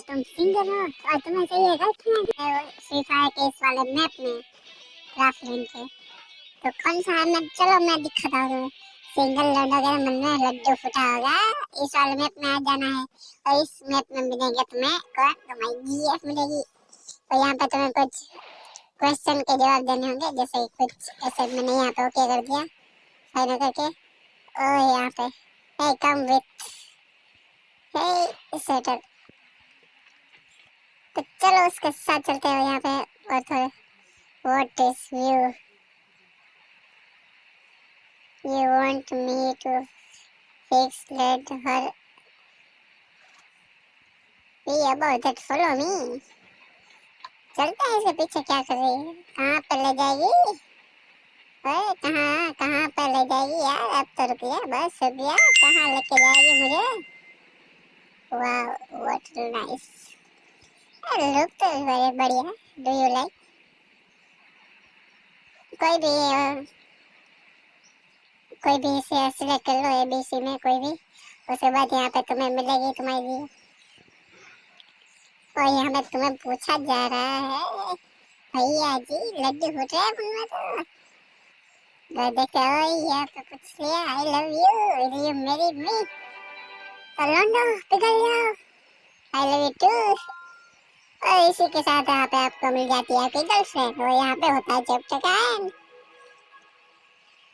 तुम सिंगर हो और तुम्हें चाहिए गर्लफ्रेंड फ्री फायर के इस वाले मैप में ग्राफलिन के। तो कौन सा है मैप? चलो मैं दिखाता हूँ तुम्हें। सिंगल लड़ोगे तो मन में लड्डू फूटा होगा। इस वाले मैप में आ जाना है और इस मैप में मिलेंगे तुम्हें तुम्हारी जीएफ मिलेगी। और यहाँ पे तुम्हें कुछ क्वेश्चन के जवाब देने होंगे, जैसे कुछ ऐसे मैंने यहाँ पे ओके कर दिया फाइनल करके। और यहाँ पे हे कम विथ हे सेटल। तो चलो उसके साथ चलते हैं यहाँ पे। और थोड़े what is view you want me to fix let her be about that follow me। चलते हैं इसके पीछे, क्या कर रही है, कहाँ पे ले जाएगी? अरे कहाँ कहाँ पे ले जाएगी यार? अब तो रुक गया, बस रुक गया, कहाँ लेके जाएगी मुझे? वाह व्हाट नाइस, लुक तो वेरी बढ़िया। Do you like? कोई भी कोई भी इसे सिलेक्ट कर लो, एबीसी में कोई भी। उसके बाद यहाँ पे तुम्हें मिलेगी तुम्हारी। और यहाँ पे तुम्हें पूछा जा रहा है भैया जी लड्डू फूट रहे हैं तो देखो यहाँ पे पूछ लिया I love you will you marry me. तो लौंडो पिघल जाओ, आई लव यू टू। और इसी के साथ यहाँ पे आपको मिल जाती है आपकी गर्लफ्रेंड। और यहाँ पे होता है चैप्टर का एंड।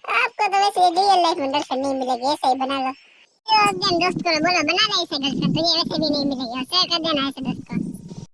आपको तो वैसे रियल लाइफ में गर्लफ्रेंड नहीं मिलेगी, ऐसे ही बना लो। तो दोस्त को बोलो बना ले इसे गर्लफ्रेंड, तो ये वैसे भी नहीं मिलेगी। शेयर कर देना ऐसे दोस्त को।